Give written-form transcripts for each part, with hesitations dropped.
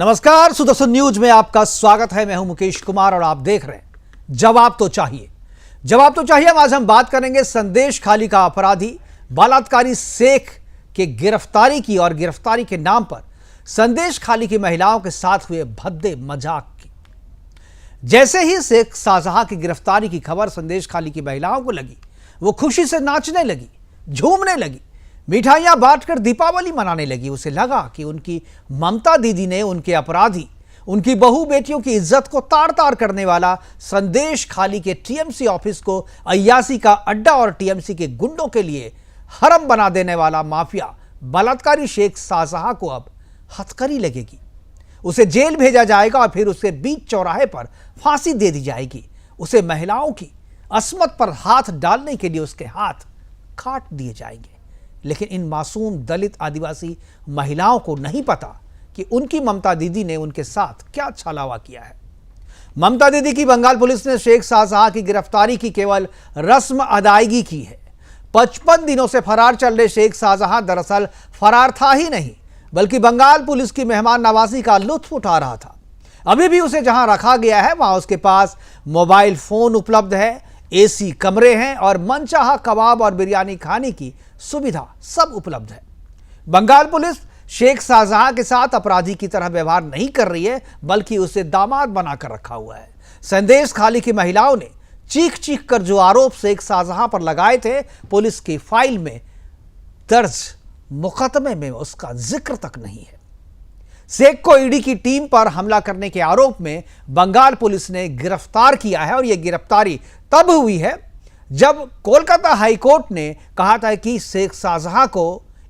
नमस्कार, सुदर्शन न्यूज में आपका स्वागत है। मैं हूं मुकेश कुमार और आप देख रहे हैं जवाब तो चाहिए। जवाब तो चाहिए। आज हम बात करेंगे संदेश खाली का अपराधी बलात्कारी शेख के गिरफ्तारी की और गिरफ्तारी के नाम पर संदेश खाली की महिलाओं के साथ हुए भद्दे मजाक की। जैसे ही शेख शाहजहां की गिरफ्तारी की खबर संदेश खाली की महिलाओं को लगी, वो खुशी से नाचने लगी, झूमने लगी, मिठाइयां बांटकर दीपावली मनाने लगी। उसे लगा कि उनकी ममता दीदी ने उनके अपराधी, उनकी बहू बेटियों की इज्जत को ताड़ ताड़ करने वाला संदेश खाली के टीएमसी ऑफिस को अय्यासी का अड्डा और टीएमसी के गुंडों के लिए हरम बना देने वाला माफिया बलात्कारी शेख शाहजहां को अब हथकड़ी लगेगी। उसे जेल भेजा जाएगा और फिर उसे बीच चौराहे पर फांसी दे दी जाएगी। उसे महिलाओं की अस्मत पर हाथ डालने के लिए उसके हाथ काट दिए जाएंगे। लेकिन इन मासूम दलित आदिवासी महिलाओं को नहीं पता कि उनकी ममता दीदी ने उनके साथ क्या छलावा किया है। ममता दीदी की बंगाल पुलिस ने शेख शाहजहां की गिरफ्तारी की केवल रस्म अदायगी की है। 55 दिनों से फरार चल रहे शेख शाहजहां दरअसल फरार था ही नहीं, बल्कि बंगाल पुलिस की मेहमान नवाजी का लुत्फ उठा रहा था। अभी भी उसे जहां रखा गया है वहां उसके पास मोबाइल फोन उपलब्ध है, एसी कमरे हैं और मनचाहा कबाब और बिरयानी खाने की सुविधा सब उपलब्ध है। बंगाल पुलिस शेख शाहजहां के साथ अपराधी की तरह व्यवहार नहीं कर रही है, बल्कि उसे दामाद बनाकर रखा हुआ है। संदेश खाली की महिलाओं ने चीख चीख कर जो आरोप शेख शाहजहां पर लगाए थे, पुलिस की फाइल में दर्ज मुकदमे में उसका जिक्र तक नहीं है। शेख को ईडी की टीम पर हमला करने के आरोप में बंगाल पुलिस ने गिरफ्तार किया है और यह गिरफ्तारी तब हुई है जब कोलकाता हाईकोर्ट ने कहा था कि शेख शाहजहां को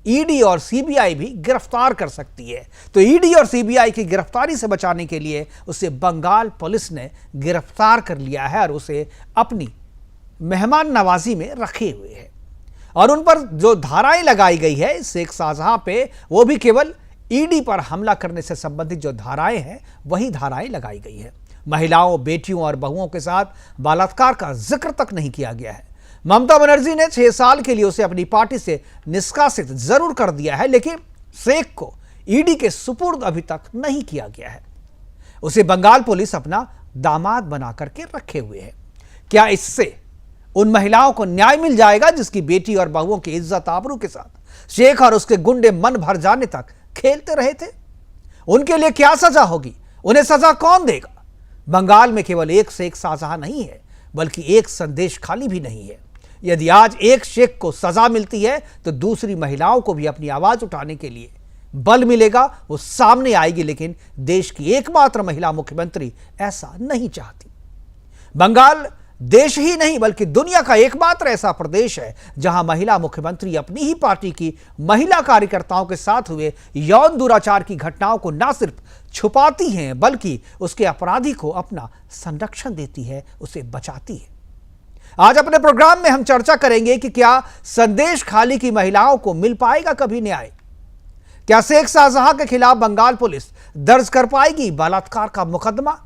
ईडी और सीबीआई भी गिरफ्तार कर सकती है। तो ईडी और सीबीआई की गिरफ्तारी से बचाने के लिए उसे बंगाल पुलिस ने गिरफ्तार कर लिया है और उसे अपनी मेहमान नवाजी में रखे हुए है। और उन पर जो धाराएं लगाई गई है शेख शाहजहां पे, वो भी केवल ईडी पर हमला करने से संबंधित जो धाराएं हैं वही धाराएं लगाई गई है। महिलाओं, बेटियों और बहुओं के साथ बलात्कार का जिक्र तक नहीं किया गया है। ममता बनर्जी ने 6 साल के लिए उसे अपनी पार्टी से निष्कासित जरूर कर दिया है, लेकिन शेख को ईडी के सुपुर्द अभी तक नहीं किया गया है। उसे बंगाल पुलिस अपना दामाद बना करके रखे हुए है। क्या इससे उन महिलाओं को न्याय मिल जाएगा जिसकी बेटी और बहुओं की इज्जत आबरू के साथ शेख और उसके गुंडे मन भर जाने तक खेलते रहे थे? उनके लिए क्या सजा होगी? उन्हें सजा कौन देगा? बंगाल में केवल एक शेख शाहजहां नहीं है, बल्कि एक संदेश खाली भी नहीं है। यदि आज एक शेख को सजा मिलती है तो दूसरी महिलाओं को भी अपनी आवाज उठाने के लिए बल मिलेगा, वो सामने आएगी। लेकिन देश की एकमात्र महिला मुख्यमंत्री ऐसा नहीं चाहती। बंगाल देश ही नहीं बल्कि दुनिया का एकमात्र ऐसा प्रदेश है जहां महिला मुख्यमंत्री अपनी ही पार्टी की महिला कार्यकर्ताओं के साथ हुए यौन दुराचार की घटनाओं को न सिर्फ छुपाती हैं, बल्कि उसके अपराधी को अपना संरक्षण देती है, उसे बचाती है। आज अपने प्रोग्राम में हम चर्चा करेंगे कि क्या संदेश खाली की महिलाओं को मिल पाएगा कभी न्याय? क्या शेख शाहजहां के खिलाफ बंगाल पुलिस दर्ज कर पाएगी बलात्कार का मुकदमा?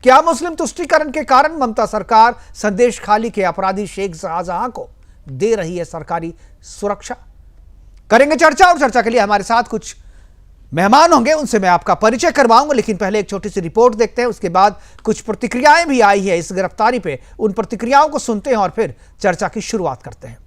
क्या मुस्लिम तुष्टीकरण के कारण ममता सरकार संदेश खाली के अपराधी शेख शाहजहां को दे रही है सरकारी सुरक्षा? करेंगे चर्चा, और चर्चा के लिए हमारे साथ कुछ मेहमान होंगे, उनसे मैं आपका परिचय करवाऊंगा। लेकिन पहले एक छोटी सी रिपोर्ट देखते हैं, उसके बाद कुछ प्रतिक्रियाएं भी आई है इस गिरफ्तारी पे, उन प्रतिक्रियाओं को सुनते हैं और फिर चर्चा की शुरुआत करते हैं।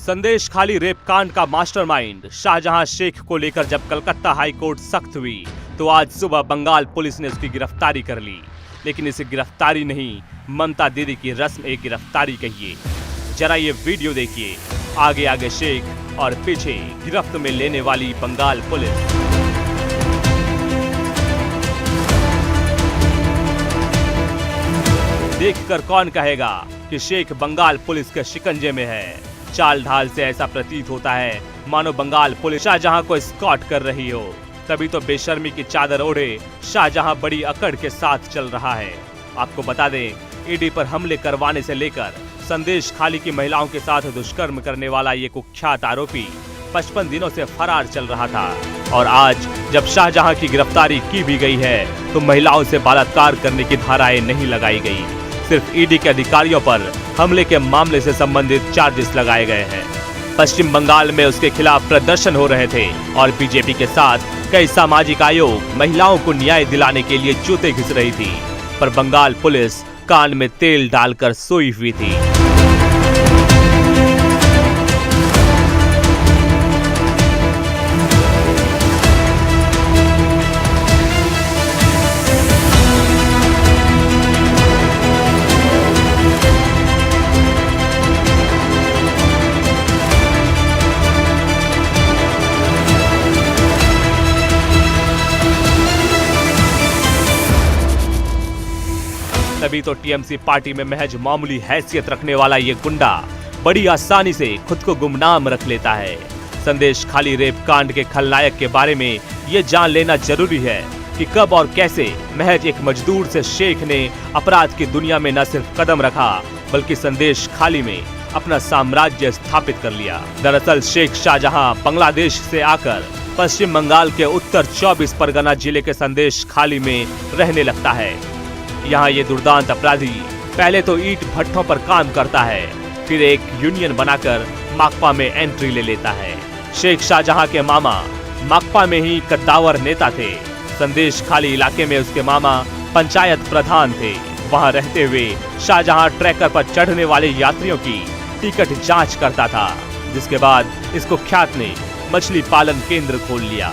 संदेश खाली रेप कांड का मास्टरमाइंड शाहजहां शेख को लेकर जब कलकत्ता हाई कोर्ट सख्त हुई तो आज सुबह बंगाल पुलिस ने उसकी गिरफ्तारी कर ली। लेकिन इसे गिरफ्तारी नहीं, ममता दीदी की रस्म एक गिरफ्तारी कहिए। जरा ये वीडियो देखिए, आगे आगे शेख और पीछे गिरफ्त में लेने वाली बंगाल पुलिस। देखकर कौन कहेगा कि शेख बंगाल पुलिस के शिकंजे में है। चाल ढाल से ऐसा प्रतीत होता है मानो बंगाल पुलिस शाहजहां को स्कॉट कर रही हो। तभी तो बेशर्मी की चादर ओढ़े शाहजहां बड़ी अकड़ के साथ चल रहा है। आपको बता दें, ईडी पर हमले करवाने से लेकर संदेश खाली की महिलाओं के साथ दुष्कर्म करने वाला ये कुख्यात आरोपी 55 दिनों से फरार चल रहा था और आज जब शाहजहां की गिरफ्तारी की भी गई है तो महिलाओं से बलात्कार करने की धाराएं नहीं लगाई गई। सिर्फ ईडी के अधिकारियों पर हमले के मामले से संबंधित चार्जेस लगाए गए हैं। पश्चिम बंगाल में उसके खिलाफ प्रदर्शन हो रहे थे और बीजेपी के साथ कई सामाजिक आयोग महिलाओं को न्याय दिलाने के लिए जूते घिस रही थी, पर बंगाल पुलिस कान में तेल डालकर सोई हुई थी। तभी तो टीएमसी पार्टी में महज मामूली हैसियत रखने वाला ये गुंडा बड़ी आसानी से खुद को गुमनाम रख लेता है। संदेश खाली रेप कांड के खलनायक के बारे में ये जान लेना जरूरी है कि कब और कैसे महज एक मजदूर से शेख ने अपराध की दुनिया में न सिर्फ कदम रखा बल्कि संदेश खाली में अपना साम्राज्य स्थापित कर लिया। दरअसल शेख शाहजहां बांग्लादेश से आकर पश्चिम बंगाल के उत्तर 24 परगना जिले के संदेश खाली में रहने लगता है। यहाँ ये दुर्दांत अपराधी पहले तो ईंट भट्ठों पर काम करता है, फिर एक यूनियन बनाकर माकपा में एंट्री ले लेता है। शेख शाहजहां के मामा माकपा में ही कद्दावर नेता थे। संदेश खाली इलाके में उसके मामा पंचायत प्रधान थे। वहां रहते हुए शाहजहां ट्रैकर पर चढ़ने वाले यात्रियों की टिकट जांच करता था, जिसके बाद इस कुख्यात ने मछली पालन केंद्र खोल लिया।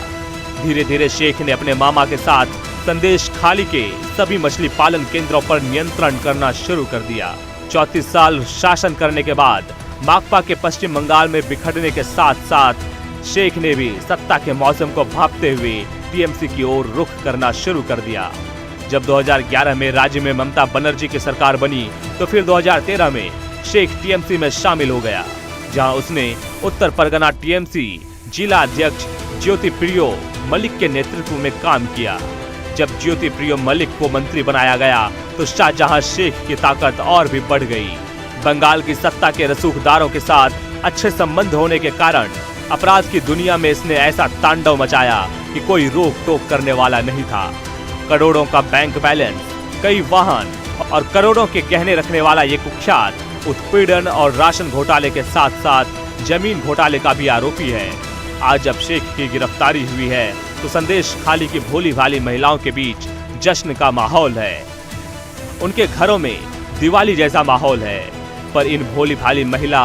धीरे धीरे शेख ने अपने मामा के साथ संदेश खाली के सभी मछली पालन केंद्रों पर नियंत्रण करना शुरू कर दिया। 34 साल शासन करने के बाद माकपा के पश्चिम बंगाल में बिखरने के साथ साथ शेख ने भी सत्ता के मौसम को भांपते हुए टीएमसी की ओर रुख करना शुरू कर दिया। जब 2011 में राज्य में ममता बनर्जी की सरकार बनी तो फिर 2013 में शेख टीएमसी में शामिल हो गया, जहां उसने उत्तर परगना टीएमसी जिला अध्यक्ष ज्योति प्रियो मलिक के नेतृत्व में काम किया। जब ज्योति प्रियो मलिक को मंत्री बनाया गया तो शाहजहां शेख की ताकत और भी बढ़ गई। बंगाल की सत्ता के रसूखदारों के साथ अच्छे संबंध होने के कारण अपराध की दुनिया में इसने ऐसा तांडव मचाया कि कोई रोक टोक करने वाला नहीं था। करोड़ों का बैंक बैलेंस, कई वाहन और करोड़ों के गहने रखने वाला ये कुख्यात उत्पीड़न और राशन घोटाले के साथ साथ जमीन घोटाले का भी आरोपी है। आज जब शेख की गिरफ्तारी हुई है तो संदेश खाली की भोली भाली महिलाओं के बीच जश्न का माहौल है। उनके घरों में दिवाली जैसा माहौल है, पर इन भोली भाली महिला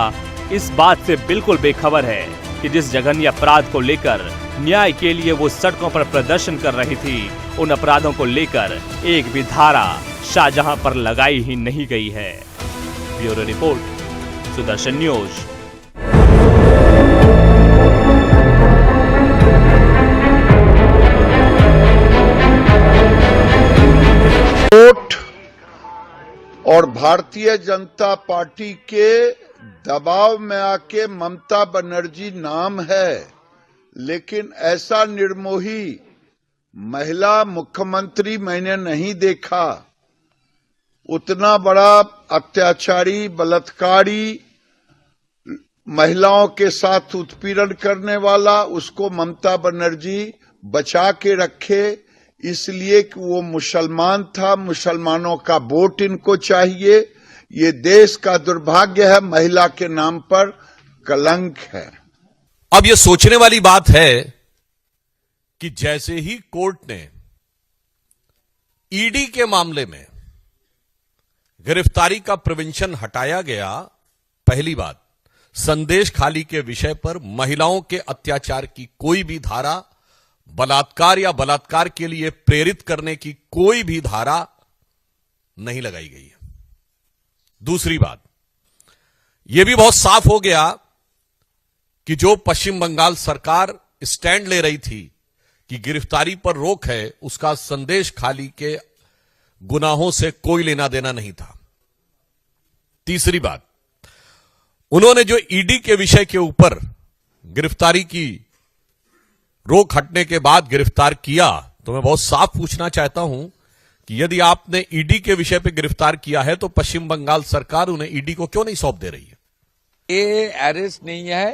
इस बात से बिल्कुल बेखबर है कि जिस जघन्य अपराध को लेकर न्याय के लिए वो सड़कों पर प्रदर्शन कर रही थी, उन अपराधों को लेकर एक भी धारा शाहजहां पर लगाई ही नहीं गई है। Bureau report, Sudarshan news. और भारतीय जनता पार्टी के दबाव में आके ममता बनर्जी नाम है, लेकिन ऐसा निर्मोही महिला मुख्यमंत्री मैंने नहीं देखा। उतना बड़ा अत्याचारी, बलात्कारी, महिलाओं के साथ उत्पीड़न करने वाला, उसको ममता बनर्जी बचा के रखे, इसलिए कि वो मुसलमान था। मुसलमानों का वोट इनको चाहिए। ये देश का दुर्भाग्य है, महिला के नाम पर कलंक है। अब ये सोचने वाली बात है कि जैसे ही कोर्ट ने ईडी के मामले में गिरफ्तारी का प्रिवेंशन हटाया गया, पहली बात, संदेश खाली के विषय पर महिलाओं के अत्याचार की कोई भी धारा, बलात्कार या बलात्कार के लिए प्रेरित करने की कोई भी धारा नहीं लगाई गई है। दूसरी बात, यह भी बहुत साफ हो गया कि जो पश्चिम बंगाल सरकार स्टैंड ले रही थी कि गिरफ्तारी पर रोक है, उसका संदेश खाली के गुनाहों से कोई लेना देना नहीं था। तीसरी बात, उन्होंने जो ईडी के विषय के ऊपर गिरफ्तारी की रोक हटने के बाद गिरफ्तार किया, तो मैं बहुत साफ पूछना चाहता हूं कि यदि आपने ईडी के विषय पे गिरफ्तार किया है तो पश्चिम बंगाल सरकार उन्हें ईडी को क्यों नहीं सौंप दे रही है? ये अरेस्ट नहीं है,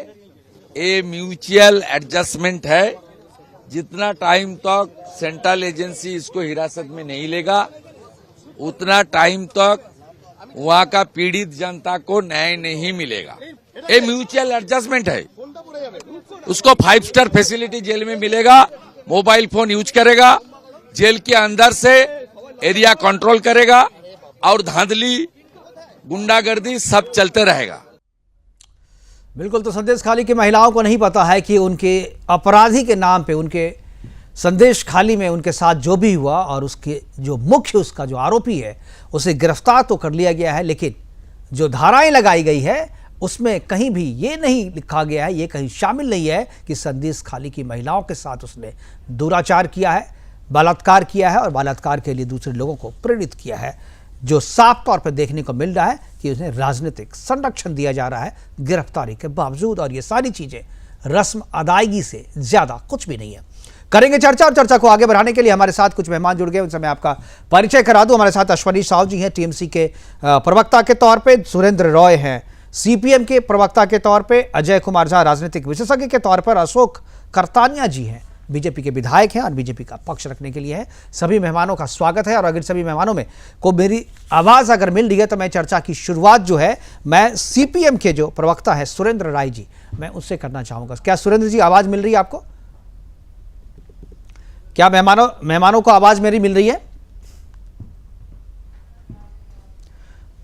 ये म्यूचुअल एडजस्टमेंट है। जितना टाइम तक सेंट्रल एजेंसी इसको हिरासत में नहीं लेगा उतना टाइम तक वहां का पीड़ित जनता को न्याय नहीं मिलेगा। ये म्यूचुअल एडजस्टमेंट है। उसको 5 स्टार फैसिलिटी जेल में मिलेगा, मोबाइल फोन यूज करेगा, जेल के अंदर से एरिया कंट्रोल करेगा और धांधली गुंडागर्दी सब चलते रहेगा। बिल्कुल, तो संदेश खाली की महिलाओं को नहीं पता है कि उनके अपराधी के नाम पे, उनके संदेश खाली में उनके साथ जो भी हुआ और उसके जो मुख्य उसका जो आरोपी है उसे गिरफ्तार तो कर लिया गया है, लेकिन जो धाराएं लगाई गई है उसमें कहीं भी ये नहीं लिखा गया है, ये कहीं शामिल नहीं है कि संदेश खाली की महिलाओं के साथ उसने दुराचार किया है, बलात्कार किया है और बलात्कार के लिए दूसरे लोगों को प्रेरित किया है। जो साफ तौर पर देखने को मिल रहा है कि उन्हें राजनीतिक संरक्षण दिया जा रहा है गिरफ्तारी के बावजूद, और ये सारी चीजें रस्म अदायगी से ज्यादा कुछ भी नहीं है। करेंगे चर्चा, और चर्चा को आगे बढ़ाने के लिए हमारे साथ कुछ मेहमान जुड़ गए, उनसे मैं आपका परिचय करा दूं। हमारे साथ अश्वनी साहू जी हैं, टीएमसी के प्रवक्ता के तौर पे, सुरेंद्र रॉय हैं सीपीएम के प्रवक्ता के तौर पे, अजय कुमार झा राजनीतिक विशेषज्ञ के तौर पर, अशोक करतानिया जी हैं बीजेपी के विधायक हैं और बीजेपी का पक्ष रखने के लिए हैं। सभी मेहमानों का स्वागत है। और अगर सभी मेहमानों में को मेरी आवाज़ अगर मिल रही है तो मैं चर्चा की शुरुआत जो है मैं सीपीएम के जो प्रवक्ता है सुरेंद्र राय जी, मैं उससे करना चाहूँगा। क्या सुरेंद्र जी आवाज़ मिल रही है आपको? क्या मेहमानों को आवाज़ मेरी मिल रही है?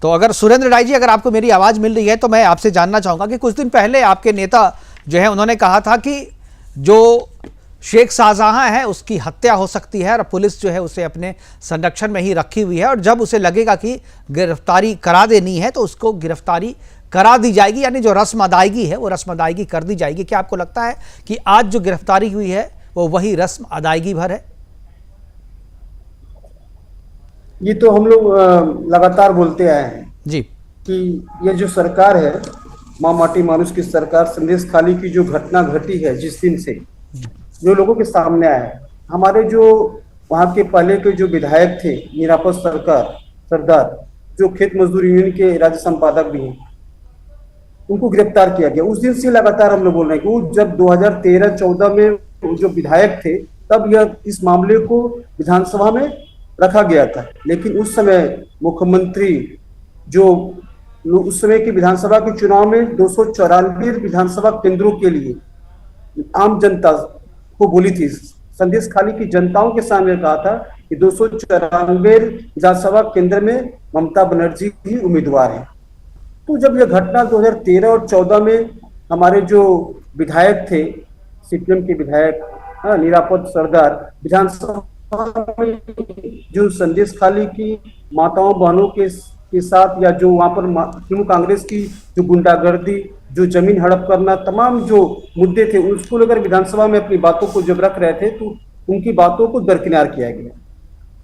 तो अगर सुरेंद्र राय जी अगर आपको मेरी आवाज़ मिल रही है तो मैं आपसे जानना चाहूँगा कि कुछ दिन पहले आपके नेता जो है उन्होंने कहा था कि जो शेख शाहजहां है उसकी हत्या हो सकती है और पुलिस जो है उसे अपने संरक्षण में ही रखी हुई है, और जब उसे लगेगा कि गिरफ्तारी करा देनी है तो उसको गिरफ्तारी करा दी जाएगी, यानी जो रस्म अदायगी है वो रस्म अदायगी कर दी जाएगी। क्या आपको लगता है कि आज जो गिरफ्तारी हुई है वो वही रस्म अदायगी भर है? ये तो हम लोग लगातार बोलते आए हैं जी कि ये जो सरकार है, माँ माटी मानुष की सरकार, संदेश खाली की जो घटना घटी है जिस दिन से जो लोगों के सामने आया है, हमारे जो वहाँ के पहले के जो विधायक थे निरापद सरदार जो खेत मजदूर यूनियन के राज्य संपादक भी हैं, उनको गिरफ्तार किया गया। उस दिन से लगातार हम लोग बोल रहे हैं कि वो जब 2013-14 में जो विधायक थे तब यह इस मामले को विधानसभा में रखा गया था, लेकिन उस समय मुख्यमंत्री जो उस समय के विधानसभा के चुनाव में 294 विधानसभा केंद्रों के लिए आम जनता को बोली थी, संदेश खाली की जनताओं के सामने कहा था कि 294 विधानसभा केंद्र में ममता बनर्जी ही उम्मीदवार है। तो जब यह घटना 2013 और 14 में हमारे जो विधायक थे, सीपीएम के विधायक निरापद सरदार विधानसभा में जो संदेश खाली की माताओं बहनों के साथ या जो वहां पर तृणमूल कांग्रेस की जो गुंडागर्दी, जो जमीन हड़प करना, तमाम जो मुद्दे थे उसको लेकर विधानसभा में अपनी बातों को जब रख रहे थे तो उनकी बातों को दरकिनार किया गया।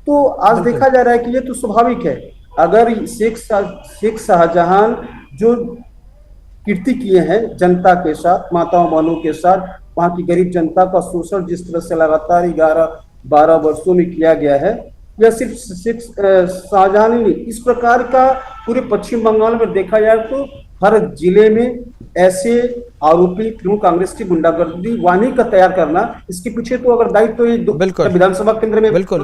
तो आज देखा जा रहा है कि ये तो स्वाभाविक है, अगर शेख शाहजहां जो कीर्ति किए हैं जनता के साथ, माताओं बहनों के साथ, वहां की गरीब जनता का शोषण जिस तरह से लगातार 11-12 वर्षों में किया गया है, यह सिर्फ शेख शाहजहां नहीं, इस प्रकार का पूरे पश्चिम बंगाल में देखा जाए तो हर जिले में ऐसे आरोपी तृणमूल कांग्रेस की गुंडागर्दी वाहिनी का तैयार करना, इसके पीछे तो अगर दायित्व तो विधानसभा केंद्र में बिल्कुल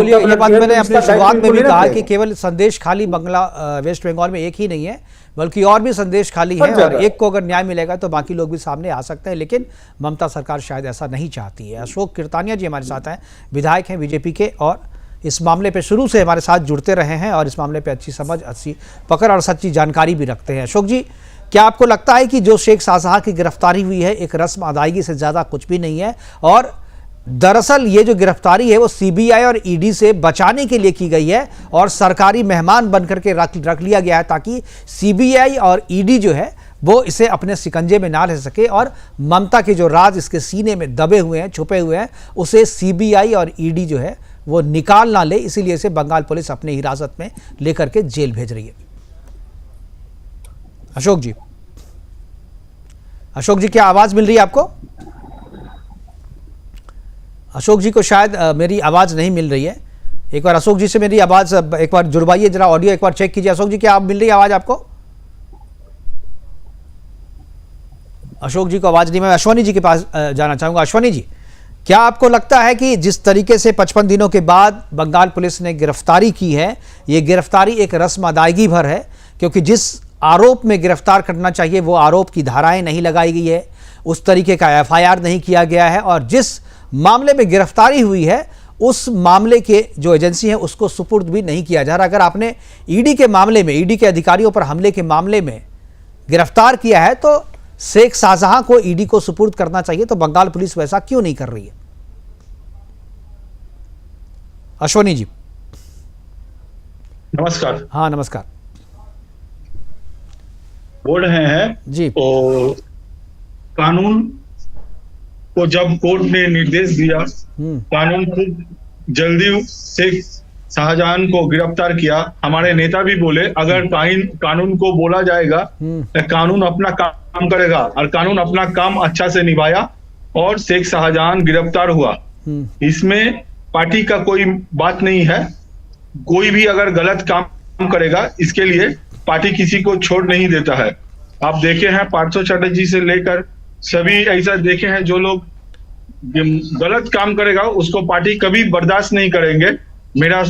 ये बात मैंने अपनी शुरुआत में भी कहा कि केवल संदेश खाली वेस्ट बंगाल में एक ही नहीं है, बल्कि और भी संदेश खाली है, और एक को अगर न्याय मिलेगा तो बाकी लोग भी सामने आ सकते हैं, लेकिन ममता सरकार शायद ऐसा नहीं चाहती है। अशोक कीर्तानिया जी हमारे साथ हैं, विधायक हैं बीजेपी के, और इस मामले पे शुरू से हमारे साथ जुड़ते रहे हैं और इस मामले पे अच्छी समझ, अच्छी पकड़ और सच्ची जानकारी भी रखते हैं। अशोक जी, क्या आपको लगता है कि जो शेख शाहजहां की गिरफ्तारी हुई है एक रस्म अदायगी से ज़्यादा कुछ भी नहीं है, और दरअसल ये जो गिरफ्तारी है वो सीबीआई और ईडी से बचाने के लिए की गई है और सरकारी मेहमान बन करके रख लिया गया है ताकि सीबीआई और ईडी जो है वो इसे अपने शिकंजे में ना रह सके और ममता के जो राज इसके सीने में दबे हुए हैं, छुपे हुए हैं, उसे सीबीआई और ईडी जो है वो निकाल ना ले, इसीलिए इसे बंगाल पुलिस अपनी हिरासत में लेकर के जेल भेज रही है। अशोक जी, क्या आवाज मिल रही है आपको? अशोक जी को शायद मेरी आवाज़ नहीं मिल रही है। एक बार अशोक जी से मेरी आवाज़ एक बार जुड़वाइए, जरा ऑडियो एक बार चेक कीजिए। अशोक जी, क्या आप मिल रही है आवाज़ आपको? अशोक जी को आवाज़ नहीं। मैं अश्वनी जी के पास जाना चाहूँगा। अश्वनी जी, क्या आपको लगता है कि जिस तरीके से 55 दिनों के बाद बंगाल पुलिस ने गिरफ्तारी की है, ये गिरफ्तारी एक रस्म अदायगी भर है? क्योंकि जिस आरोप में गिरफ्तार करना चाहिए वो आरोप की धाराएं नहीं लगाई गई है, उस तरीके का एफआईआर नहीं किया गया है, और जिस मामले में गिरफ्तारी हुई है उस मामले के जो एजेंसी है उसको सुपुर्द भी नहीं किया जा रहा। अगर आपने ईडी के मामले में, ईडी के अधिकारियों पर हमले के मामले में गिरफ्तार किया है तो शेख शाहजहां को ईडी को सुपुर्द करना चाहिए, तो बंगाल पुलिस वैसा क्यों नहीं कर रही है? अश्वनी जी। नमस्कार। हाँ नमस्कार। बोल रहे हैं जी। तो कानून को जब कोर्ट ने निर्देश दिया, कानून खूब जल्दी शेख शाहजहां को गिरफ्तार किया। हमारे नेता भी बोले अगर कानून को बोला जाएगा तो कानून अपना काम करेगा, और कानून अपना काम अच्छा से निभाया और शेख शाहजहां गिरफ्तार हुआ। इसमें पार्टी का कोई बात नहीं है। कोई भी अगर गलत काम करेगा इसके लिए पार्टी किसी को छोड़ नहीं देता है। आप देखे हैं पार्थो चटर्जी से लेकर सभी ऐसा देखे हैं, जो लोग गलत काम करेगा उसको पार्टी कभी बर्दाश्त नहीं करेंगे। मेरा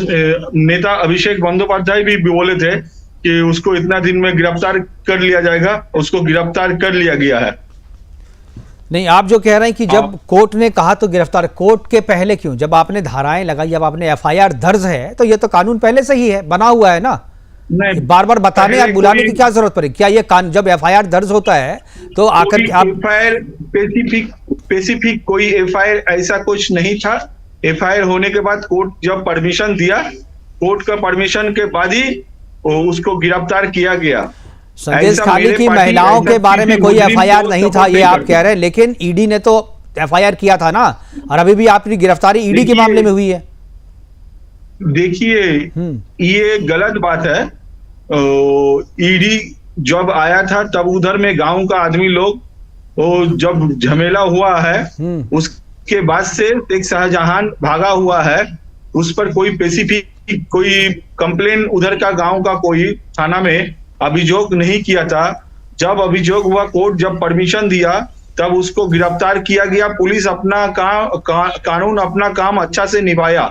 नेता अभिषेक बंदोपाध्याय भी बोले थे कि उसको इतना दिन में गिरफ्तार कर लिया जाएगा, उसको गिरफ्तार कर लिया गया है। नहीं, आप जो कह रहे हैं कि जब कोर्ट ने कहा तो गिरफ्तार, कोर्ट के पहले क्यों? जब आपने धाराएं लगाई, जब आपने एफआईआर दर्ज है तो ये तो कानून पहले से ही है, बना हुआ है ना। नहीं, बार बार बताने या बुलाने की क्या जरूरत पड़ी? क्या ये जब एफआईआर दर्ज होता है तो आकर के आप एफआईआर स्पेसिफिक कोई एफआईआर ऐसा कुछ नहीं था। एफआईआर होने के बाद कोर्ट जब परमिशन दिया, कोर्ट का परमिशन के बाद ही उसको गिरफ्तार किया गया। संदेश खाली की महिलाओं के बारे में कोई एफआईआर नहीं था, ये आप कह रहे हैं, लेकिन ईडी ने तो एफआईआर किया था ना, और अभी भी आपकी गिरफ्तारी ईडी के मामले में हुई है। देखिए, ये गलत बात है। ईडी जब आया था तब उधर में गांव का आदमी लोग जब झमेला हुआ है, उसके बाद से शेख शाहजहां भागा हुआ है। उस पर कोई स्पेसिफिक कोई कंप्लेन उधर का गांव का कोई थाना में अभियोग नहीं किया था। जब अभियोग हुआ, कोर्ट जब परमिशन दिया तब उसको गिरफ्तार किया गया। पुलिस अपना कानून अपना काम अच्छा से निभाया।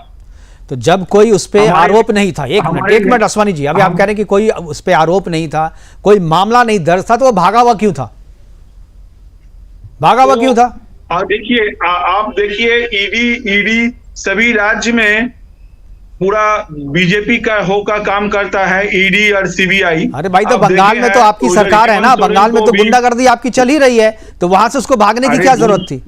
तो जब कोई उस पे आरोप नहीं था, एक मिनट अश्वनी जी, अभी आप कह रहे हैं कि कोई उस पे आरोप नहीं था, कोई मामला नहीं दर्ज था, तो वो भागा हुआ क्यों था? भागा हुआ क्यों था? देखिए, आप देखिए, ईडी सभी राज्य में पूरा बीजेपी का काम करता है, ईडी और सीबीआई। अरे भाई, तो बंगाल में तो आपकी सरकार है ना, बंगाल में तो गुंडागर्दी आपकी चल ही रही है, तो वहां से उसको भागने की क्या जरूरत थी?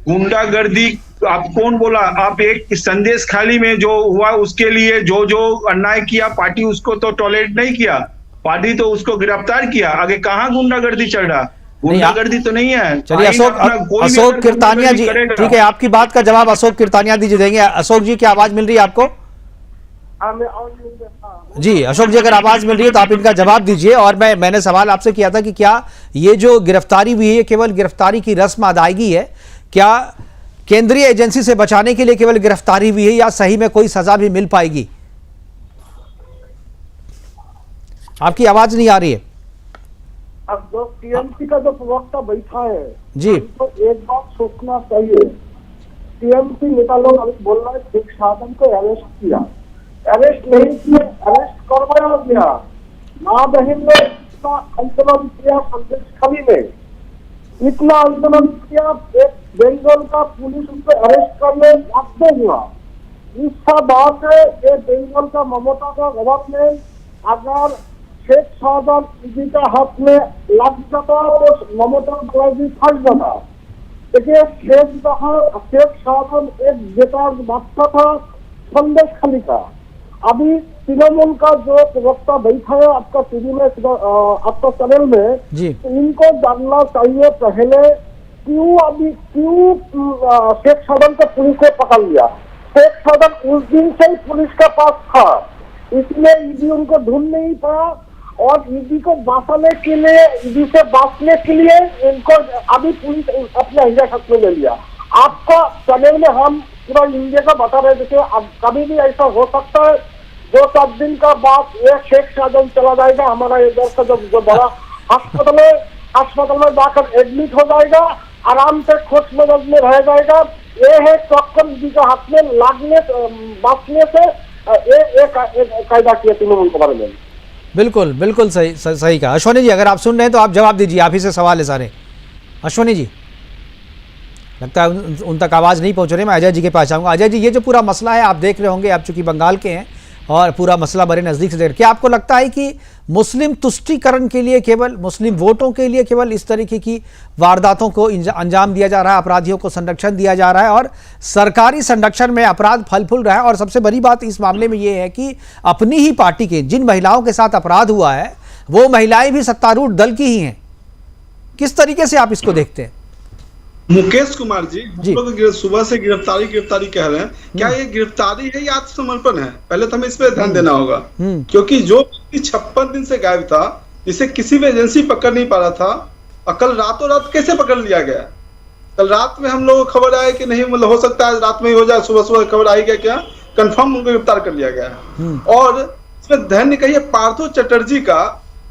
गुंडागर्दी आप कौन बोला? आप एक संदेश खाली में जो हुआ उसके लिए जो अन्याय किया, पार्टी उसको तो टॉलरेट नहीं किया, पार्टी तो उसको गिरफ्तार किया। आगे कहाँ गुंडागर्दी चल रहा? गुंडागर्दी तो नहीं है। चलिए अशोक किरतानिया जी, ठीक है, आपकी बात का जवाब अशोक किरतानिया जी देंगे। अशोक जी, की आवाज मिल रही है आपको? जी अशोक जी, अगर आवाज मिल रही है तो आप इनका जवाब दीजिए। और मैंने सवाल आपसे किया था कि क्या ये जो गिरफ्तारी हुई है केवल गिरफ्तारी की रस्म अदायगी है? क्या केंद्रीय एजेंसी से बचाने के लिए केवल गिरफ्तारी हुई है, या सही में कोई सजा भी मिल पाएगी? आपकी आवाज नहीं आ रही है। अब जो टीएमसी का जो प्रवक्ता बैठा है जी, तो एक बात सोचना चाहिए। टीएमसी नेता लोग अभी बोल रहे हैं शेख शाहजहां को अरेस्ट किया, अरेस्ट नहीं किया, अरेस्ट करवाया गया। माँ बहन ने इतना आंदोलन किया, संदेश खाली में इतना आंदोलन किया, एक बंगाल का पुलिस उसको अरेस्ट करने बाध्य हुआ। इसका बात है ये बंगाल का ममता का गवर्नमेंट अगर शेख शाहजहां ईडी का हाथ में लग जाता तो ममता बनर्जी फंस जाता। देखिए, शेख शाहजहां एक बेकार बादशाह था संदेश खाली का। अभी तृणमूल का जो प्रवक्ता बैठा है आपका टीवी में, आपका चैनल में, तो इनको जानना चाहिए पहले क्यों शेख शाहजहां को पुलिस ने पकड़ लिया। शेख शाहजहां उस दिन से ही पुलिस के पास था, इसलिए ईडी उनको ढूंढ नहीं पाया, और ईडी को बचाने के लिए, ईडी से बचने के लिए इनको अभी पुलिस अपने हिरासत में ले लिया। आपको चैनल में हम पूरा इंडिया को बता रहे थे अब कभी भी ऐसा हो सकता है 2-7 दिन का बाद ये शेख शाहजहां चला जाएगा, हमारा इधर का जो बड़ा अस्पताल में जाकर एडमिट हो जाएगा, आराम से खुश मदद में रह जाएगा। ये है चौक्कन जी का हाथ में लागने बांटने से कायदा किया तृणमूल के बारे में। बिल्कुल बिल्कुल सही कहा। अश्वनी जी, अगर आप सुन रहे हैं तो आप जवाब दीजिए, आप ही से सवाल है सारे। अश्वनी जी, लगता है उन तक आवाज़ नहीं पहुंच रही। मैं अजय जी के पास जाऊंगा। अजय जी, ये जो पूरा मसला है, आप देख रहे होंगे, आप चूंकि बंगाल के हैं और पूरा मसला बड़े नज़दीक से देख, क्या आपको लगता है कि मुस्लिम तुष्टीकरण के लिए, केवल मुस्लिम वोटों के लिए केवल इस तरीके की वारदातों को अंजाम दिया जा रहा है, अपराधियों को संरक्षण दिया जा रहा है और सरकारी संरक्षण में अपराध फल फूल रहा है? और सबसे बड़ी बात इस मामले में ये है कि अपनी ही पार्टी के जिन महिलाओं के साथ अपराध हुआ है वो महिलाएं भी सत्तारूढ़ दल की ही हैं। किस तरीके से आप इसको देखते हैं? मुकेश कुमार जी, हम लोग सुबह से गिरफ्तारी कह रहे हैं, क्या ये गिरफ्तारी है या आत्मसमर्पण है? पहले तो हमें इस पर ध्यान देना होगा, क्योंकि जो 56 दिन से गायब था, जिसे किसी भी एजेंसी पकड़ नहीं पा रहा था, और कल रातों रात कैसे पकड़ लिया गया? कल रात में हम लोग को खबर आया कि नहीं, मतलब हो सकता है रात में ही हो जाए, सुबह खबर आई क्या कंफर्म उनको गिरफ्तार कर लिया गया। और इसमें ध्यान नहीं कहिए पार्थो चटर्जी का,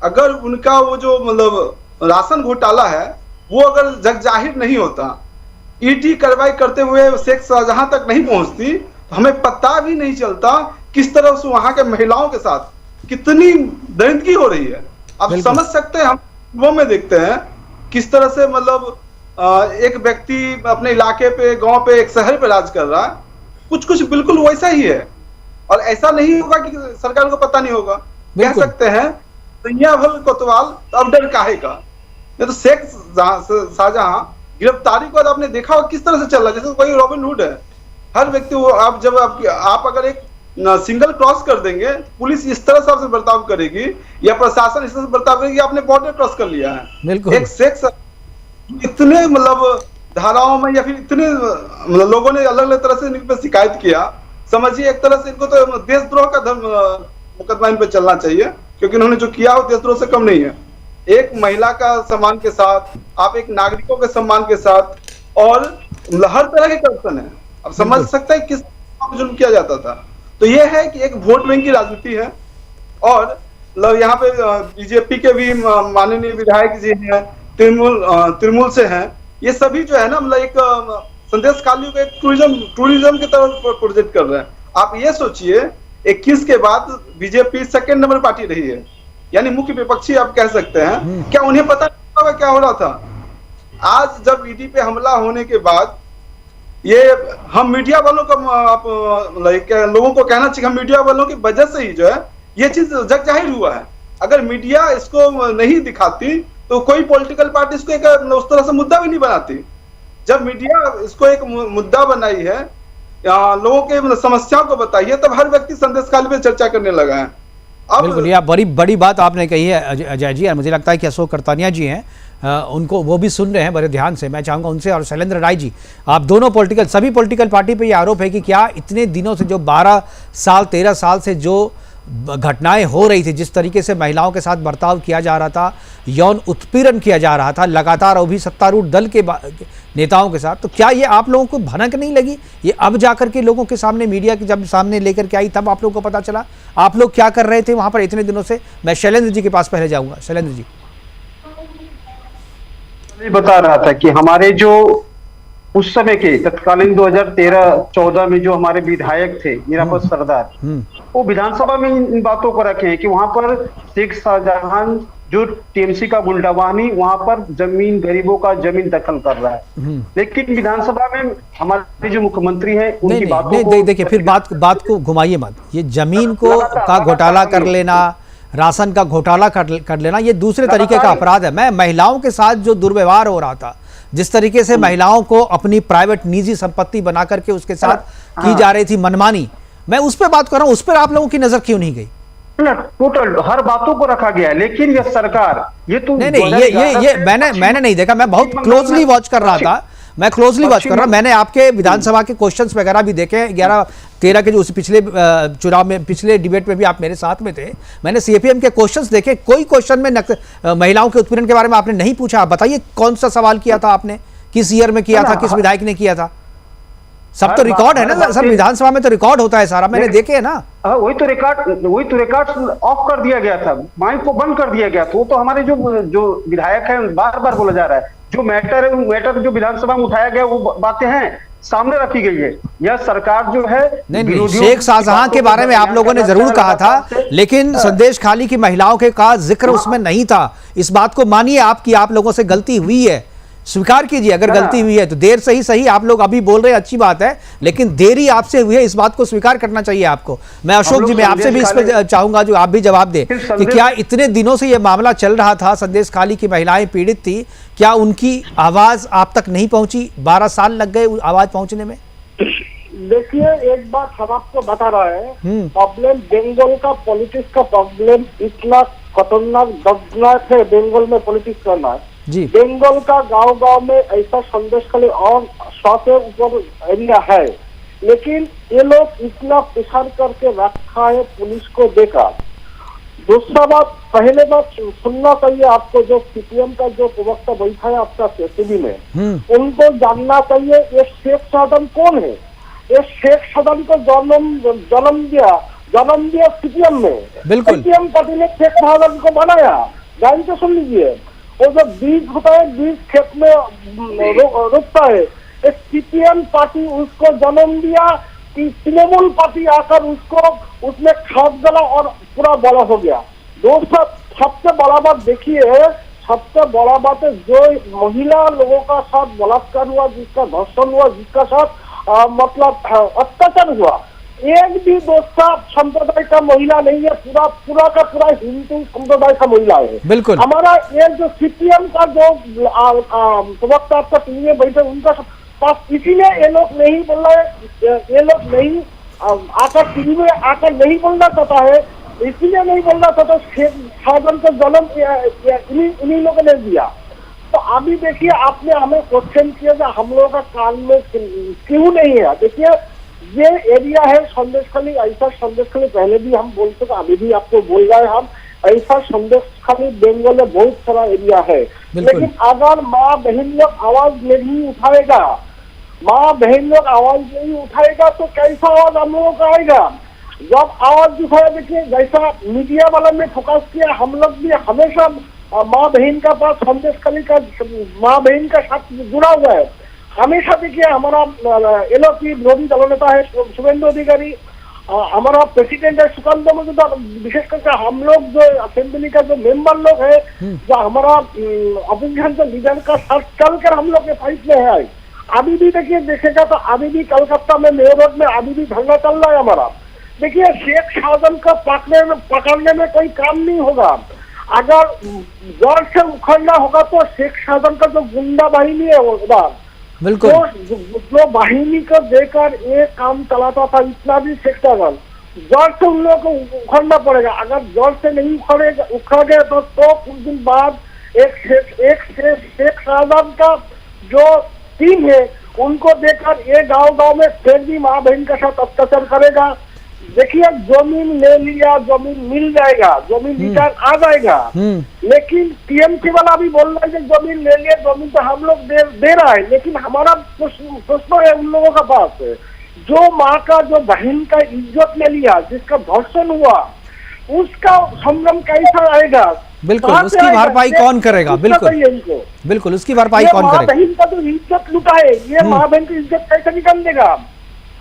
अगर उनका वो जो मतलब राशन घोटाला है वो अगर जग जाहिर नहीं होता, ईडी कार्रवाई करते हुए शेख शाहजहां तक नहीं पहुंचती, तो हमें पता भी नहीं चलता किस तरह से वहां के महिलाओं के साथ कितनी दरिंदगी हो रही है। आप समझ सकते हैं, हम वो में देखते हैं किस तरह से मतलब एक व्यक्ति अपने इलाके पे, गांव पे, एक शहर पे राज कर रहा है, कुछ बिल्कुल वैसा ही है। और ऐसा नहीं होगा कि सरकार को पता नहीं होगा। कह सकते हैं दुनिया भर कोतवाल, अब डर काहे का? तो शेख शाहजहां गिरफ्तारी को आपने देखा हो किस तरह से चल रहा है, जैसे कोई रॉबिन हुड है। हर व्यक्ति वो आप जब आप अगर एक सिंगल क्रॉस कर देंगे, पुलिस इस तरह से आपसे बर्ताव करेगी या प्रशासन इस तरह से बर्ताव करेगी, आपने बॉर्डर क्रॉस कर लिया है। एक शेख इतने मतलब धाराओं में या फिर इतने मतलब लोगों ने अलग अलग तरह से इन पर शिकायत किया, समझिए एक तरह से इनको तो देशद्रोह का मुकदमा इन पर चलना चाहिए, क्योंकि इन्होंने जो किया वो देशद्रोह से कम नहीं है। एक महिला का सम्मान के साथ, आप एक नागरिकों के सम्मान के साथ, और हर तरह के करप्शन है। अब समझ सकते हैं किस जुल्म किया जाता था। तो ये है कि एक वोट बैंक की राजनीति है। और यहाँ पे बीजेपी के भी माननीय विधायक जी हैं, तृणमूल से हैं, ये सभी जो है ना मतलब एक संदेश खाली को एक टूरिज्म की तरफ प्रोजेक्ट कर रहे हैं। आप ये सोचिए 21 के बाद बीजेपी सेकेंड नंबर पार्टी रही है, यानी मुख्य विपक्षी आप कह सकते हैं। क्या उन्हें पता नहीं होगा क्या हो रहा था? आज जब ईडी पे हमला होने के बाद ये हम मीडिया वालों को आप लोगों को कहना चाहिए, हम मीडिया वालों की वजह से ही जो है ये चीज जग जाहिर हुआ है। अगर मीडिया इसको नहीं दिखाती तो कोई पॉलिटिकल पार्टी इसको एक उस तरह से मुद्दा भी नहीं बनाती। जब मीडिया इसको एक मुद्दा बनाई है, लोगों के समस्याओं को बताई है, तब हर व्यक्ति संदेश खाली पे चर्चा करने लगा है। बिल्कुल, ये बड़ी बात आपने कही है अजय जी, और मुझे लगता है कि अशोक करतानिया जी हैं, उनको वो भी सुन रहे हैं बड़े ध्यान से। मैं चाहूँगा उनसे, और शैलेंद्र राय जी, आप दोनों सभी पॉलिटिकल पार्टी पे ये आरोप है कि क्या इतने दिनों से, जो 12 साल 13 साल से जो घटनाएं हो रही थी, जिस तरीके से महिलाओं के साथ बर्ताव किया जा रहा था, यौन उत्पीड़न किया जा रहा था लगातार, और भी सत्तारूढ़ दल के नेताओं के साथ, तो क्या ये आप लोगों को भनक नहीं लगी? ये अब जाकर के लोगों के सामने, मीडिया के जब सामने लेकर के आई, तब आप लोगों को पता चला आप लोग क्या कर रहे थे वहां पर इतने दिनों से? मैं शैलेंद्र जी के पास पहले जाऊंगा। शैलेंद्र जी, बता रहा था कि हमारे जो उस समय के तत्कालीन 2013-14 में जो हमारे विधायक थे निरापद सरदार, वो विधानसभा में इन बातों को रखे हैं कि वहां पर शेख शाहजहां जो टीएमसी का गुंडावानी, वहां पर जमीन, गरीबों का जमीन दखल कर रहा है। लेकिन विधानसभा में हमारे जो मुख्यमंत्री हैं उनकी बातों को देखिए, फिर बात को घुमाइए मत। ये जमीन का घोटाला कर लेना, राशन का घोटाला कर लेना, ये दूसरे तरीके का अपराध है। मैं महिलाओं के साथ जो दुर्व्यवहार हो रहा था, जिस तरीके से महिलाओं को अपनी प्राइवेट निजी संपत्ति बना करके उसके साथ की जा रही थी मनमानी, मैं उस पर बात कर रहा हूं। उस पर आप लोगों की नजर क्यों नहीं गई? टोटल हर बातों को रखा गया है, लेकिन ये सरकार ये तो नहीं ये मैंने नहीं देखा। मैं बहुत क्लोजली वॉच कर रहा था, मैंने आपके विधानसभा के क्वेश्चंस वगैरह भी देखे, 11-13 के जो उस पिछले चुनाव में, पिछले डिबेट में भी आप मेरे साथ में थे। मैंने सीपीएम के क्वेश्चंस देखे, कोई क्वेश्चन में महिलाओं के उत्पीड़न के बारे में आपने नहीं पूछा। बताइए कौन सा सवाल किया था आपने किस ईयर में किया था, किस विधायक ने किया था, सब तो रिकॉर्ड है ना सर, विधानसभा में तो रिकॉर्ड होता है सारा, मैंने देखे है ना। वही तो रिकॉर्ड ऑफ कर दिया गया था, माइक को बंद कर दिया गया था। वो तो हमारे जो विधायक है बार बार बोला जा रहा है, जो मैटर है, मैटर जो विधानसभा में उठाया गया वो बातें हैं, सामने रखी गई है। यह सरकार जो है नहीं, शेख शाहजहां के बारे में आप लोगों ने जरूर कहा था, लेकिन संदेश खाली की महिलाओं के का जिक्र उसमें नहीं था। इस बात को मानिए आप कि आप लोगों से गलती हुई है, स्वीकार कीजिए अगर गलती हुई है तो। देर से ही सही, आप लोग अभी बोल रहे हैं अच्छी बात है, लेकिन देरी आपसे हुई है, इस बात को स्वीकार करना चाहिए आपको। मैं अशोक जी, मैं आपसे भी इस पर चाहूंगा जो आप भी जवाब दें कि क्या इतने दिनों से यह मामला चल रहा था, संदेश खाली की महिलाएं पीड़ित थी, क्या उनकी आवाज आप तक नहीं पहुंची? 12 साल लग गए आवाज पहुंचने में। देखिए, एक बात हम आपको बता रहा है, प्रॉब्लम बंगाल का पॉलिटिक्स का प्रॉब्लम इतना खतरनाक दर्दनाक है। बंगाल में पॉलिटिक्स करना जी, बंगाल का गांव-गांव में ऐसा संदेश खाली और 100 से ऊपर एरिया है, लेकिन ये लोग इतना प्रेशर करके रखा है पुलिस को देकर। दूसरा बात, पहले बात सुनना चाहिए आपको, जो सीपीएम का जो प्रवक्ता बैठा है आपका टीवी में, उनको जानना चाहिए ये शेख शाहजहां कौन है। ये शेख शाहजहां को जन्म दिया सीपीएम में, सीपीएम पार्टी ने शेख शाहजहां को बनाया। ध्यान से सुन लीजिए, वो जो बीज होता है, बीज खेत में रोपता है, सीपीएम पार्टी उसको जन्म दिया कि तृणमूल पार्टी आकर उसमें खाद डाला और पूरा बड़ा हो गया। दोस्तों, सबसे बड़ा बात देखिए, सबसे बड़ा बात है जो महिला लोगों का साथ बलात्कार हुआ, जिसका धर्षण हुआ, जिसका साथ मतलब अत्याचार हुआ, एक भी दोस्ता संप्रदाय का महिला नहीं है, पूरा का पूरा हिंदू संप्रदाय का महिला है। बिल्कुल, हमारा ये जो सीपीएम का जो प्रवक्ता आपका टीवी में बैठे, उनका पास इसीलिए ये लोग नहीं बोल रहे, ये लोग नहीं आकर टीवी में आकर नहीं बोलना चाहता है, इसीलिए नहीं बोलना चाहता। शेख शाहजहां का जन्म इन्हीं लोगों ने दिया। तो अभी देखिए, आपने हमें क्वेश्चन किया कि हम लोगों का कान में क्यों नहीं है। देखिए, ये एरिया है संदेश खाली, ऐसा संदेश खाली पहले भी हम बोल चुके, अभी भी आपको बोल रहे हैं हम, ऐसा संदेश खाली बंगाल में बहुत सारा एरिया है। लेकिन अगर माँ बहन लोग आवाज नहीं उठाएगा, माँ बहन लोग आवाज नहीं उठाएगा तो कैसा आवाज हम लोगों का आएगा? जब आवाज उठाया, देखिए जैसा मीडिया वाला ने फोकस किया, हम लोग भी हमेशा माँ बहन का पास संदेश खाली का माँ बहन का साथ जुड़ा हुआ है। हमेशा देखिए, हमारा एलो की विरोधी दल नेता है शुभेंदु अधिकारी, हमारा प्रेसिडेंट है सुकांत मजूमदार, विशेष करके हम लोग जो असेंबली का जो मेंबर लोग है, जो हमारा अपोजिशन के लीडर का साथ चलकर हम लोग के फाइट में है। अभी भी देखिए, देखेगा तो अभी भी कलकत्ता में मेयर रोड में अभी भी धरना चल रहा है हमारा। देखिए, शेख शाहजहां को पकड़ने में कोई काम नहीं होगा। अगर जड़ से उखड़ना होगा तो शेख शाहजहां का जो गुंडा बाहिनी है वो उधर, बिल्कुल, जो बाहिनी को देकर ये काम चलाता था, इतना भी शेख शाहजहां जड़ से उन लोगों को उखड़ना पड़ेगा। अगर जड़ से नहीं उखड़ गए तो कुछ दिन बाद एक शेख शाहजहां का जो टीम है, उनको देखकर ये गांव में फिर भी माँ बहन के साथ अत्याचार करेगा। देखिए, जमीन ले लिया, जमीन मिल जाएगा, जमीन रिटर्न आ जाएगा, लेकिन टीएमसी वाला भी बोल रहा है कि जमीन ले लिया, जमीन तो हम लोग दे रहा है, लेकिन हमारा प्रश्न है उन लोगों का पास, जो माँ का जो बहन का इज्जत ले लिया, जिसका धर्षण हुआ, उसका संगम कैसा आएगा? बिल्कुल, उसकी भरपाई कौन करेगा? बिल्कुल, उसकी भरपाई कौन करेगा? बहन का जो इज्जत लुटा है, ये माँ बहन की इज्जत कैसे निकाल देगा?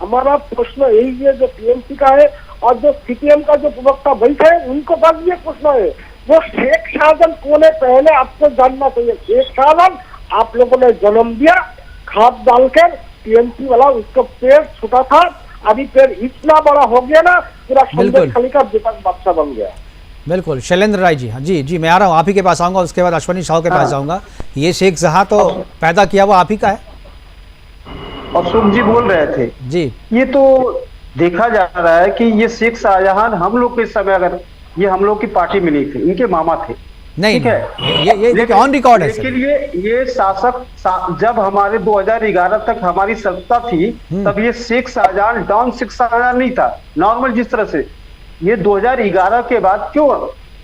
हमारा प्रश्न यही है, जो टीएमसी का है और जो सीपीएम का जो प्रवक्ता बैठे है, उनको बस ये प्रश्न है, वो शेख शाहजहां कौन है पहले आपको जानना चाहिए। शेख शाहजहां आप लोगों ने जन्म दिया, खाद डालकर, टीएमसी वाला उसको पेड़ छूटा था, अभी पेड़ इतना बड़ा हो गया ना, पूरा संदेश खाली का विपक्ष बादशाह बन गया। बिल्कुल, शैलेंद्र राय जी, हाँ जी, मैं आ रहा हूँ, आप ही के पास आऊंगा, उसके बाद अश्वनी साहू के पास जाऊंगा। ये शेख शाह तो पैदा किया वो आप ही का है, अशोक जी बोल रहे थे जी। ये तो देखा जा रहा है कि ये शेख शाहजहां हम लोग के समय, अगर ये हम लोग की पार्टी में नहीं थे, इनके मामा थे, नहीं, ठीक है, ये ऑन रिकॉर्ड है। लेकिन ये शासक जब हमारे 2011 तक हमारी सत्ता थी, तब ये शेख शाहजहां डॉन शेख शाहजहां नहीं था, नॉर्मल जिस तरह से। ये 2011 के बाद क्यों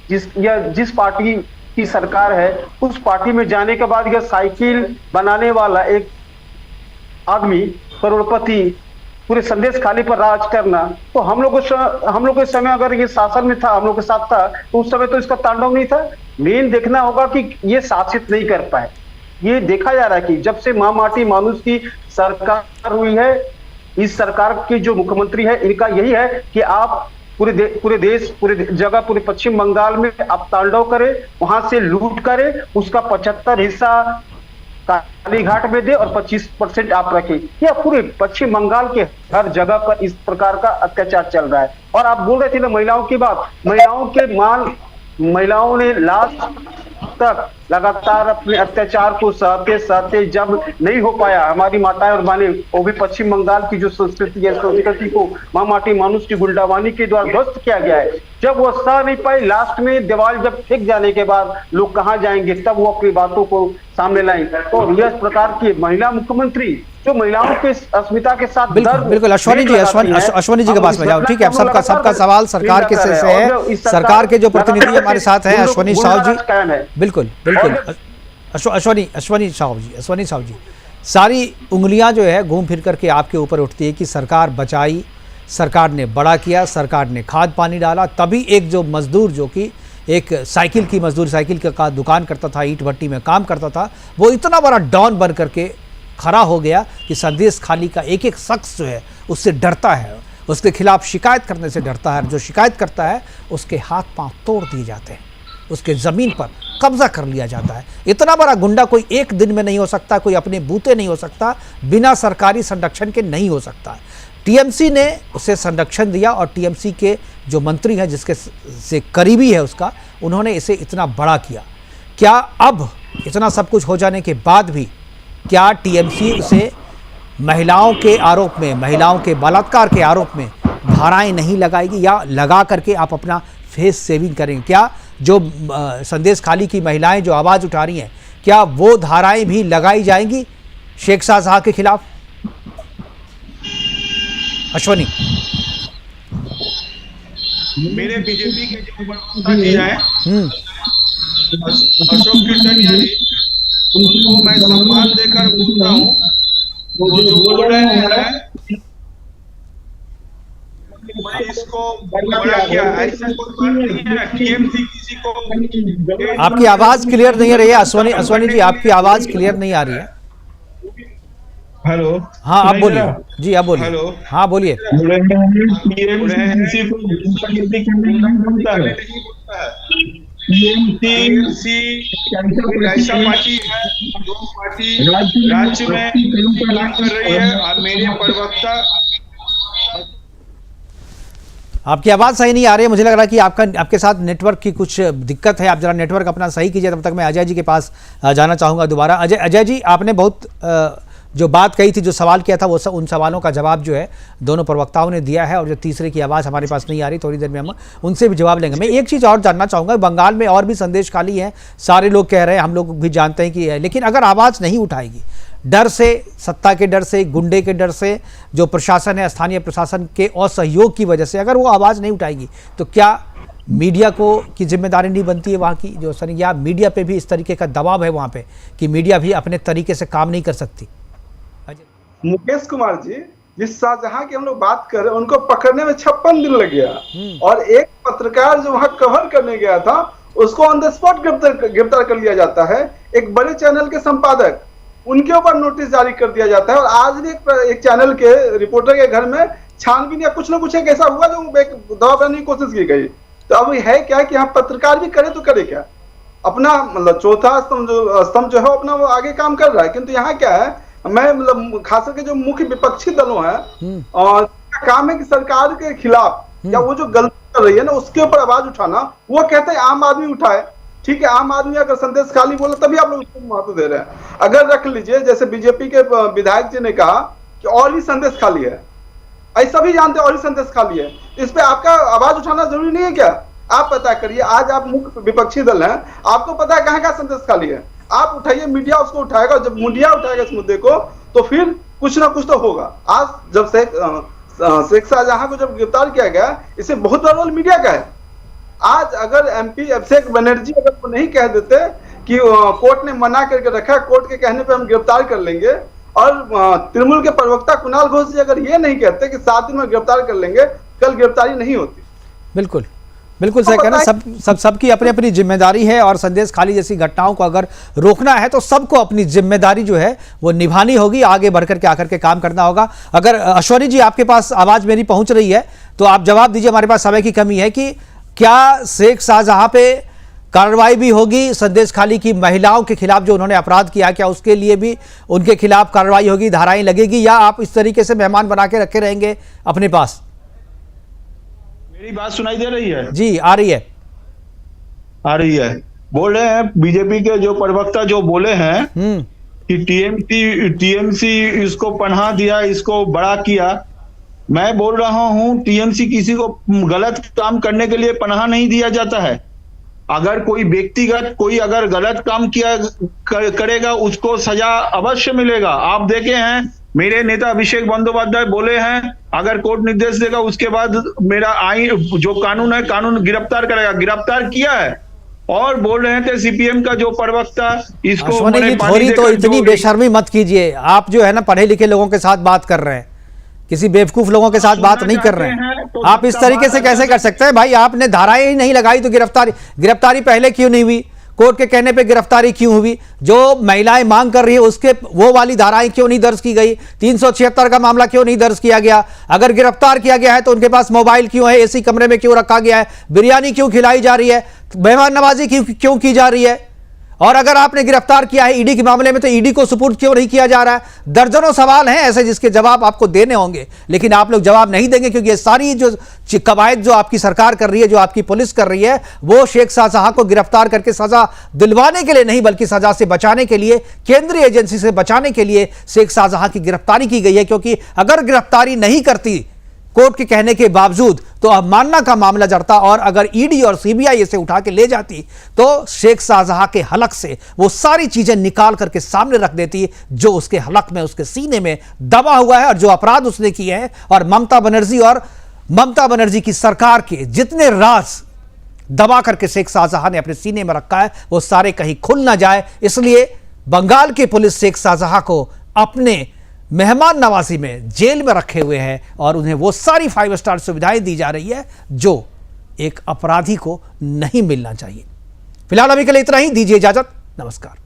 जिस पार्टी की सरकार है, उस पार्टी में जाने के बाद यह साइकिल बनाने वाला एक आदमी करोड़पति पूरे संदेश खाली पर राज करना, तो हम लोग के समय अगर ये शासन में था, हम लोग के साथ था, तो उस समय तो इसका तांडव नहीं था। मेन देखना होगा कि ये शासित नहीं कर पाए। ये देखा जा रहा है कि जब से मां माटी मानुष की सरकार हुई है, इस सरकार के जो मुख्यमंत्री है, इनका यही है कि आप पूरे देश, पूरे जगह, पूरे पश्चिम बंगाल में आप तांडव करें, वहां से लूट करें, उसका 75 हिस्सा कालीघाट में दे और 25% आप रखें। यह पूरे पश्चिम बंगाल के हर जगह पर इस प्रकार का अत्याचार चल रहा है। और आप बोल रहे थे ना महिलाओं की बात, महिलाओं ने लास्ट तक लगातार अपने अत्याचार को सहते सहते जब नहीं हो पाया, हमारी माताएं और बहनें, वो भी पश्चिम बंगाल की जो संस्कृति है, संस्कृति को मां माटी मानुष की गुंडावानी के द्वारा ध्वस्त किया गया है। जब वो सह नहीं पाई, लास्ट में दीवार जब फेंक जाने के बाद लोग कहां जाएंगे, तब वो अपनी बातों को सामने लाएं। तो यह प्रकार की महिला मुख्यमंत्री जो महिलाओं के अस्मिता के साथ बिल्कुल अश्वनी जी के पास में जाओ। ठीक है, अब सबका सवाल सरकार के से है। सरकार के जो प्रतिनिधि हमारे साथ हैं अश्वनी साहू जी, बिल्कुल अश्वनी साहू जी, सारी उंगलियां जो है घूम फिर करके आपके ऊपर उठती है कि सरकार बचाई, सरकार ने बड़ा किया, सरकार ने खाद पानी डाला, तभी एक जो मजदूर जो कि एक साइकिल की मजदूर, साइकिल का दुकान करता था, ईंट भट्टी में काम करता था, वो इतना बड़ा डॉन बन करके खड़ा हो गया कि संदेश खाली का एक एक शख्स जो है उससे डरता है, उसके खिलाफ शिकायत करने से डरता है। जो शिकायत करता है उसके हाथ पांव तोड़ दिए जाते हैं, उसके ज़मीन पर कब्जा कर लिया जाता है। इतना बड़ा गुंडा कोई एक दिन में नहीं हो सकता, कोई अपने बूते नहीं हो सकता, बिना सरकारी संरक्षण के नहीं हो सकता। टीएमसी ने उसे संरक्षण दिया और टीएमसी के जो मंत्री हैं, जिसके से करीबी है उसका, उन्होंने इसे इतना बड़ा किया। क्या अब इतना सब कुछ हो जाने के बाद भी क्या टीएमसी उसे महिलाओं के आरोप में, महिलाओं के बलात्कार के आरोप में धाराएं नहीं लगाएगी, या लगा करके आप अपना फेस सेविंग करेंगे? क्या जो संदेश खाली की महिलाएं जो आवाज़ उठा रही हैं, क्या वो धाराएं भी लगाई जाएंगी शेख शाहजहां के खिलाफ? अश्वनी, मेरे बीजेपी के जो प्रवक्ता जी हैं, अशोक कीर्तनिया जी, उनको मैं सम्मान देकर बोलता हूँ, वो जो बोल रहे हैं मैं इसको बड़ा किया, ऐसा कोई बात नहीं है। टीएमसी किसी को, आपकी आवाज क्लियर नहीं आ रही है अश्वनी जी, आपकी आवाज क्लियर नहीं आ रही है। हेलो, हाँ आप बोलिए जी, आप बोलिए। हेलो, हाँ बोलिए। टीएमसी ऐसा पार्टी है जो पार्टी राज्य में काम कर रही है, और मेरे प्रवक्ता, आपकी आवाज़ सही नहीं आ रही है। मुझे लग रहा है कि आपके साथ नेटवर्क की कुछ दिक्कत है। आप जरा नेटवर्क अपना सही कीजिए, तब तक मैं अजय जी के पास जाना चाहूँगा दोबारा। अजय जी, आपने बहुत जो बात कही थी, जो सवाल किया था, वो उन सवालों का जवाब जो है दोनों प्रवक्ताओं ने दिया है, और जो तीसरे की आवाज़ हमारे पास नहीं आ रही, थोड़ी देर में हम उनसे भी जवाब लेंगे। मैं एक चीज़ और जानना चाहूँगा, बंगाल में और भी संदेश खाली है, सारे लोग कह रहे हैं, हम लोग भी जानते हैं कि है, लेकिन अगर आवाज़ नहीं उठाएगी, डर से, सत्ता के डर से, गुंडे के डर से, जो प्रशासन है, स्थानीय प्रशासन के असहयोग की वजह से अगर वो आवाज़ नहीं उठाएगी, तो क्या मीडिया को की जिम्मेदारी नहीं बनती है वहाँ की, जो या मीडिया पे भी इस तरीके का दबाव है वहाँ पे कि मीडिया भी अपने तरीके से काम नहीं कर सकती? मुकेश कुमार जी, जिस शाहजहां की हम लोग बात कर रहे हैं, उनको पकड़ने में 56 दिन लग गया, और एक पत्रकार जो वहां कवर करने गया था, उसको ऑन द स्पॉट गिरफ्तार कर लिया जाता है। एक बड़े चैनल के संपादक, उनके ऊपर नोटिस जारी कर दिया जाता है, और आज भी एक चैनल के रिपोर्टर के घर में छानबीन या कुछ ना कुछ एक ऐसा हुआ जो दबा बनाने की कोशिश की गई। तो अब है क्या कि यहाँ पत्रकार भी करे तो करे क्या, अपना मतलब चौथा स्तंभ जो है अपना वो आगे काम कर रहा है। किंतु यहाँ क्या है, मैं मतलब खास करके जो मुख्य विपक्षी दलों हैं, और काम है कि सरकार के खिलाफ या वो जो गलती कर रही है ना, उसके ऊपर आवाज उठाना। वो कहते हैं आम आदमी उठाए, ठीक है, आम आदमी अगर संदेश खाली बोला तभी आप लोग उसको महत्व दे रहे हैं। अगर रख लीजिए, जैसे बीजेपी के विधायक जी ने कहा कि और ही संदेश खाली है, ऐसा भी जानते और ही संदेश खाली है, इस पे आपका आवाज उठाना जरूरी नहीं है क्या? आप पता करिए, आज आप मुख्य विपक्षी दल हैं, आपको पता है कहाँ कहाँ संदेश खाली है, आप उठाइए, मीडिया उसको उठाएगा। जब मीडिया उठाएगा इस मुद्दे को, तो फिर कुछ ना कुछ तो होगा। आज जब शेख शाहजहां को जब गिरफ्तार किया गया, इससे बहुत बड़ा रोल मीडिया का है। आज अगर एमपी अभिषेक बनर्जी अगर वो नहीं कह देते कि कोर्ट ने मना करके रखा, कोर्ट के कहने पे हम गिरफ्तार कर लेंगे, और तृणमूल के प्रवक्ता कुणाल घोष जी अगर ये नहीं कहते कि 7 दिन में गिरफ्तार कर लेंगे, कल गिरफ्तारी नहीं होती। बिल्कुल बिल्कुल सही कहना, सबकी अपनी अपनी जिम्मेदारी है, और संदेश खाली जैसी घटनाओं को अगर रोकना है तो सबको अपनी जिम्मेदारी जो है वो निभानी होगी, आगे बढ़कर के आकर के काम करना होगा। अगर अश्वनी जी आपके पास आवाज मेरी पहुंच रही है तो आप जवाब दीजिए, हमारे पास समय की कमी है, कि क्या शेख शाहजहां पे कार्रवाई भी होगी, संदेश खाली की महिलाओं के खिलाफ जो उन्होंने अपराध किया, क्या उसके लिए भी उनके खिलाफ कार्रवाई होगी, धाराएं लगेगी, या आप इस तरीके से मेहमान बना के रखे रहेंगे अपने पास? मेरी बात सुनाई दे रही है? जी आ रही है, आ रही है। बोल रहे हैं बीजेपी के जो प्रवक्ता जो बोले हैं कि टीएमसी इसको पनाह दिया, इसको बड़ा किया। मैं बोल रहा हूं टीएमसी किसी को गलत काम करने के लिए पनाह नहीं दिया जाता है। अगर कोई व्यक्तिगत कोई अगर गलत काम किया करेगा उसको सजा अवश्य मिलेगा। आप देखे हैं मेरे नेता अभिषेक बंदोपाध्याय बोले हैं अगर कोर्ट निर्देश देगा उसके बाद मेरा आईन जो कानून है कानून गिरफ्तार करेगा, गिरफ्तार किया है। और बोल रहे थे सीपीएम का जो प्रवक्ता इसको थोड़ी तो इतनी बेशर्मी मत कीजिए, आप जो है ना पढ़े लिखे लोगों के साथ बात कर रहे हैं, किसी बेवकूफ लोगों के साथ बात नहीं कर रहे हैं। तो आप इस तरीके से कैसे कर सकते हैं भाई? आपने धाराएं ही नहीं लगाई तो गिरफ्तारी पहले क्यों नहीं हुई? कोर्ट के कहने पे गिरफ्तारी क्यों हुई? जो महिलाएं मांग कर रही है उसके वो वाली धाराएं क्यों नहीं दर्ज की गई? 376 का मामला क्यों नहीं दर्ज किया गया? अगर गिरफ्तार किया गया है तो उनके पास मोबाइल क्यों है? एसी कमरे में क्यों रखा गया है? बिरयानी क्यों खिलाई जा रही है? मेहमान नवाजी क्यों की जा रही है? और अगर आपने गिरफ्तार किया है ईडी के मामले में तो ईडी को सुपुर्द क्यों नहीं किया जा रहा है? दर्जनों सवाल हैं ऐसे जिसके जवाब आपको देने होंगे, लेकिन आप लोग जवाब नहीं देंगे, क्योंकि ये सारी जो कवायद जो आपकी सरकार कर रही है, जो आपकी पुलिस कर रही है, वो शेख शाहजहां को गिरफ्तार करके सजा दिलवाने के लिए नहीं बल्कि सजा से बचाने के लिए, केंद्रीय एजेंसी से बचाने के लिए शेख शाहजहां की गिरफ्तारी की गई है। क्योंकि अगर गिरफ्तारी नहीं करती कोर्ट के कहने के बावजूद तो अवमानना का मामला जड़ता, और अगर ईडी और सीबीआई इसे उठा के ले जाती तो शेख शाहजहां के हलक से वो सारी चीजें निकाल करके सामने रख देती जो उसके हलक में, उसके सीने में दबा हुआ है, और जो अपराध उसने किए हैं। और ममता बनर्जी की सरकार के जितने राज दबा करके शेख शाहजहां ने अपने सीने में रखा है वो सारे कहीं खुल ना जाए, इसलिए बंगाल की पुलिस शेख शाहजहां को अपने मेहमान नवाजी में जेल में रखे हुए हैं, और उन्हें वो सारी 5 स्टार सुविधाएं दी जा रही है जो एक अपराधी को नहीं मिलना चाहिए। फिलहाल अभी के लिए इतना ही, दीजिए इजाजत, नमस्कार।